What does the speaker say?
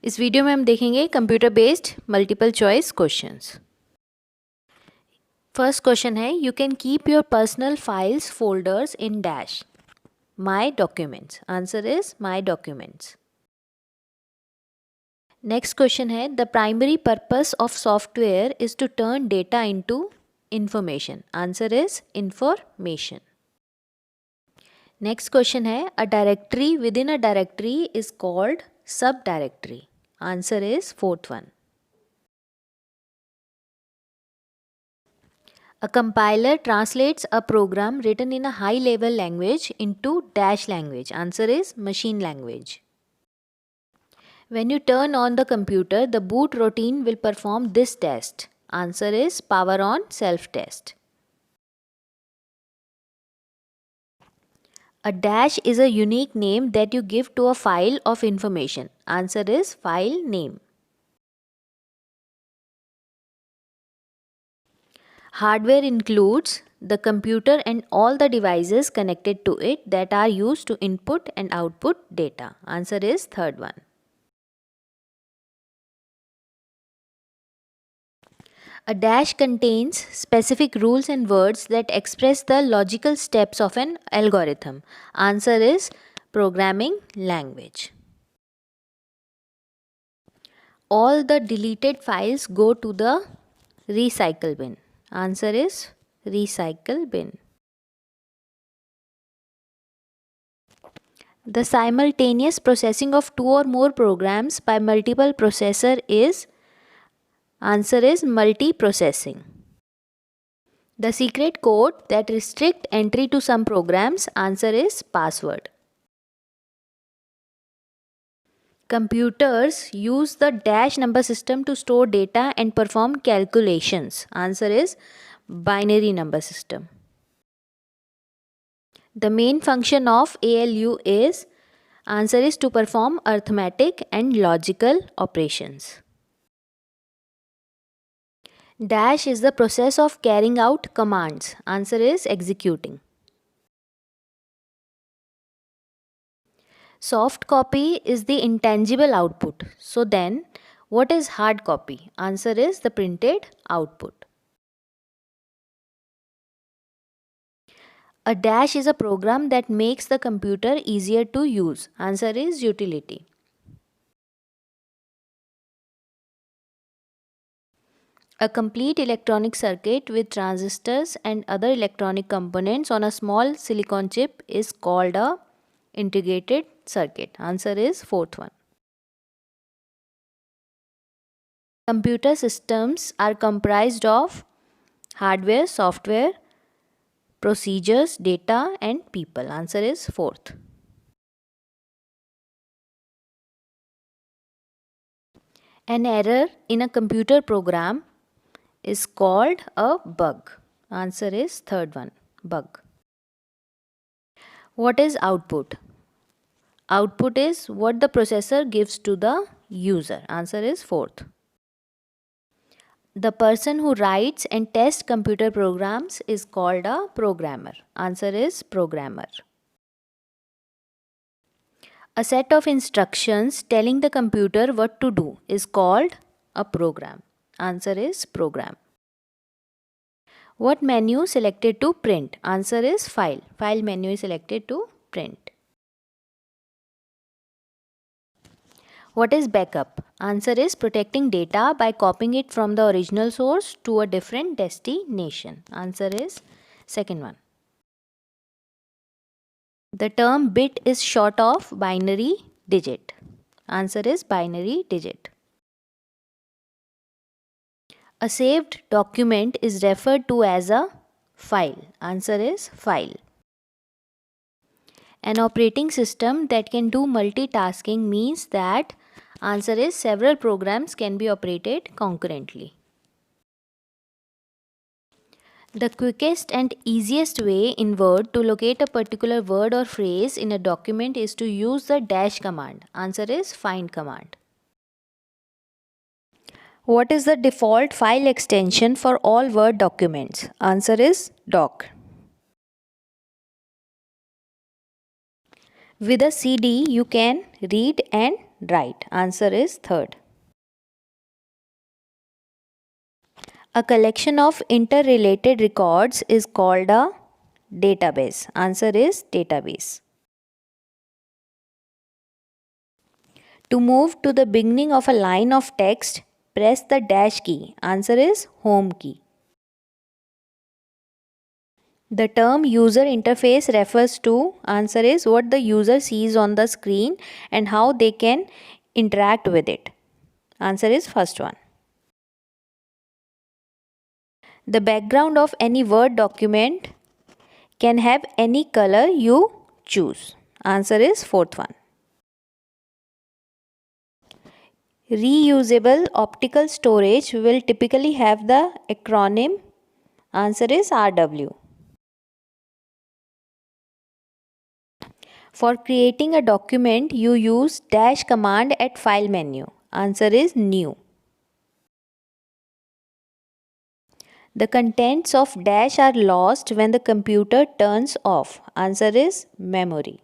इस वीडियो में हम देखेंगे computer based multiple choice questions. First question है, you can keep your personal files folders in dash my documents. Answer is my documents. Next question है, the primary purpose of software is to turn data into information. Answer is information. Next question है, a directory within a directory is called subdirectory. Answer is fourth one. A compiler translates a program written in a high level language into dash language. Answer is machine language. When you turn on the computer, the boot routine will perform this test. Answer is power on self test. A dash is a unique name that you give to a file of information. Answer is file name. Hardware includes the computer and all the devices connected to it that are used to input and output data. Answer is third one. A dash contains specific rules and words that express the logical steps of an algorithm. Answer is programming language. All the deleted files go to the recycle bin. Answer is recycle bin. The simultaneous processing of two or more programs by multiple processor is, answer is multiprocessing. The secret code that restrict entry to some programs, answer is password. Computers use the dash number system to store data and perform calculations. Answer is binary number system. The main function of ALU is, answer is to perform arithmetic and logical operations. Dash is the process of carrying out commands. Answer is executing. Soft copy is the intangible output. So then, what is hard copy? Answer is the printed output. A dash is a program that makes the computer easier to use. Answer is utility. A complete electronic circuit with transistors and other electronic components on a small silicon chip is called a integrated circuit. Answer is fourth one. Computer systems are comprised of hardware, software, procedures, data and people. Answer is fourth. An error in a computer program is called a bug. Answer is third one, bug. What is output? Output is what the processor gives to the user. Answer is fourth. The person who writes and tests computer programs is called a programmer. Answer is programmer. A set of instructions telling the computer what to do is called a program. Answer is program. What menu selected to print? Answer is file. File menu is selected to print. What is backup? Answer is protecting data by copying it from the original source to a different destination. Answer is second one. The term bit is short of binary digit. Answer is binary digit. A saved document is referred to as a file. Answer is file. An operating system that can do multitasking means that, answer is several programs can be operated concurrently. The quickest and easiest way in Word to locate a particular word or phrase in a document is to use the dash command. Answer is find command. What is the default file extension for all Word documents? Answer is doc. With a CD, you can read and Right. Answer is third. A collection of interrelated records is called a database. Answer is database. To move to the beginning of a line of text, press the dash key. Answer is home key. The term user interface refers to, answer is what the user sees on the screen and how they can interact with it. Answer is first one. The background of any Word document can have any color you choose. Answer is fourth one. Reusable optical storage will typically have the acronym. Answer is RW. For creating a document, you use dash command at file menu. Answer is new. The contents of dash are lost when the computer turns off. Answer is memory.